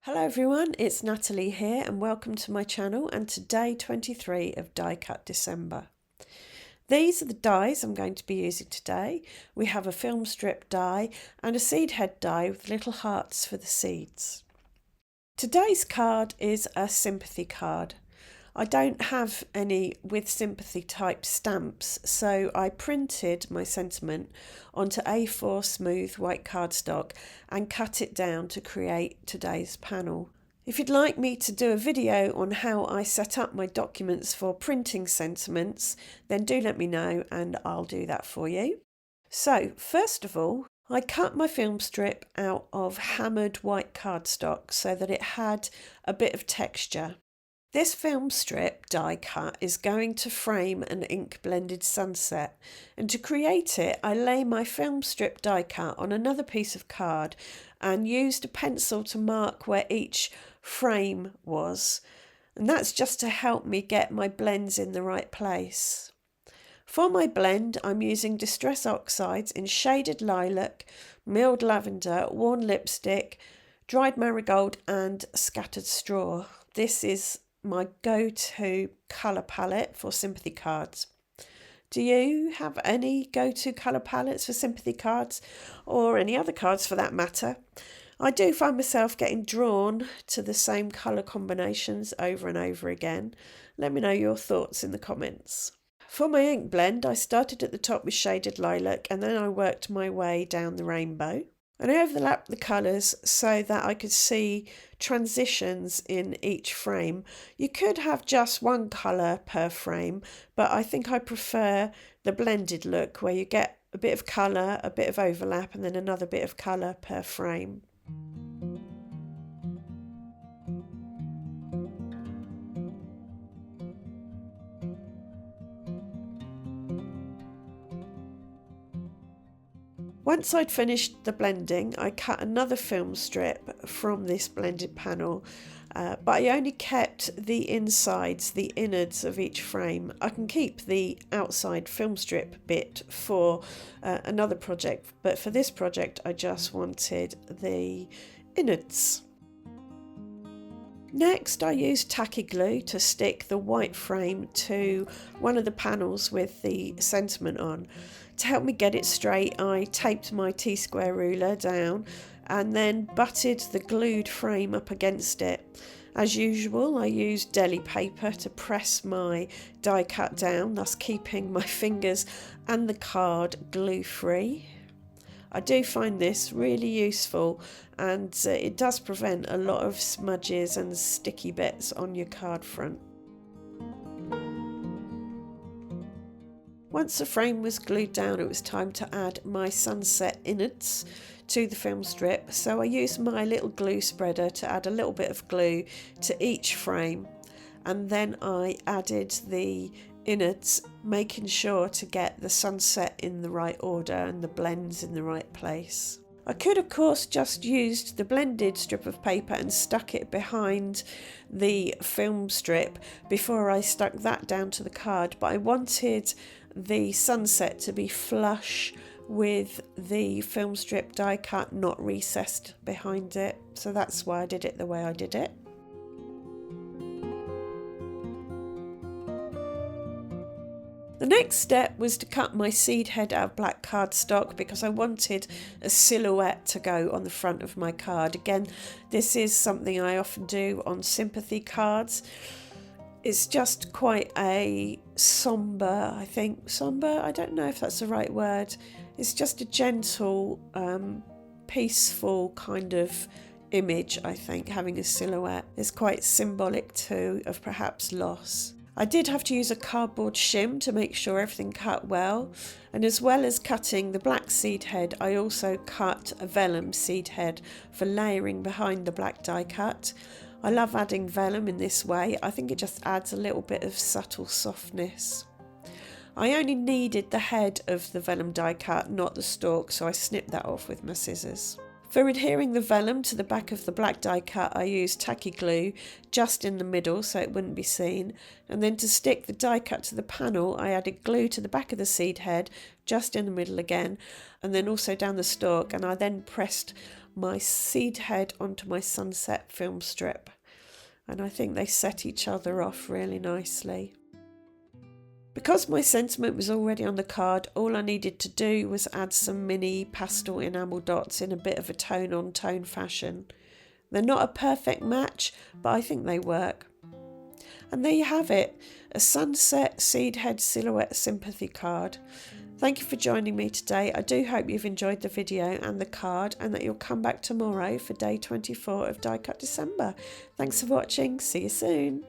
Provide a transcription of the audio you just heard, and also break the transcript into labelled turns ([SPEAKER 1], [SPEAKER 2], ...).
[SPEAKER 1] Hello everyone, it's Natalie here and welcome to my channel and to day 23 of Die Cut December. These are the dies I'm going to be using today. We have a film strip die and a seed head die with little hearts for the seeds. Today's card is a sympathy card. I don't have any with sympathy type stamps, so I printed my sentiment onto A4 smooth white cardstock and cut it down to create today's panel. If you'd like me to do a video on how I set up my documents for printing sentiments, then do let me know and I'll do that for you. So first of all, I cut my film strip out of hammered white cardstock so that it had a bit of texture. This film strip die cut is going to frame an ink blended sunset, and to create it I lay my film strip die cut on another piece of card and used a pencil to mark where each frame was, and that's just to help me get my blends in the right place. For my blend I'm using Distress Oxides in Shaded Lilac, Milled Lavender, Worn Lipstick, Dried Marigold and Scattered Straw. This is my go-to colour palette for sympathy cards. Do you have any go-to colour palettes for sympathy cards, or any other cards for that matter? I do find myself getting drawn to the same colour combinations over and over again. Let me know your thoughts in the comments. For my ink blend, I started at the top with Shaded Lilac and then I worked my way down the rainbow. And I overlapped the colours so that I could see transitions in each frame. You could have just one colour per frame, but I think I prefer the blended look where you get a bit of colour, a bit of overlap and then another bit of colour per frame. Once I'd finished the blending, I cut another film strip from this blended panel, but I only kept the insides, the innards of each frame. I can keep the outside film strip bit for another project, but for this project I just wanted the innards. Next I used tacky glue to stick the white frame to one of the panels with the sentiment on. To help me get it straight, I taped my T-square ruler down and then butted the glued frame up against it. As usual, I used deli paper to press my die cut down, thus keeping my fingers and the card glue free. I do find this really useful and it does prevent a lot of smudges and sticky bits on your card front. Once the frame was glued down, it was time to add my sunset innards to the film strip, so I used my little glue spreader to add a little bit of glue to each frame, and then I added the innards, making sure to get the sunset in the right order and the blends in the right place. I could of course just used the blended strip of paper and stuck it behind the film strip before I stuck that down to the card, but I wanted the sunset to be flush with the film strip die cut, not recessed behind it, so that's why I did it the way I did it. The next step was to cut my seed head out of black cardstock because I wanted a silhouette to go on the front of my card. Again, this is something I often do on sympathy cards. It's just quite a sombre, I don't know if that's the right word. It's just a gentle, peaceful kind of image, I think, having a silhouette. It's quite symbolic too of perhaps loss. I did have to use a cardboard shim to make sure everything cut well, and as well as cutting the black seed head, I also cut a vellum seed head for layering behind the black die cut. I love adding vellum in this way. I think it just adds a little bit of subtle softness. I only needed the head of the vellum die cut, not the stalk, so I snipped that off with my scissors. For adhering the vellum to the back of the black die cut, I used tacky glue just in the middle so it wouldn't be seen, and then to stick the die cut to the panel I added glue to the back of the seed head just in the middle again, and then also down the stalk, and I then pressed my seed head onto my sunset film strip. And I think they set each other off really nicely. Because my sentiment was already on the card, all I needed to do was add some mini pastel enamel dots in a bit of a tone-on-tone fashion. They're not a perfect match, but I think they work. And there you have it, a sunset seed head silhouette sympathy card. Thank you for joining me today. I do hope you've enjoyed the video and the card, and that you'll come back tomorrow for day 24 of Die Cut December. Thanks for watching. See you soon.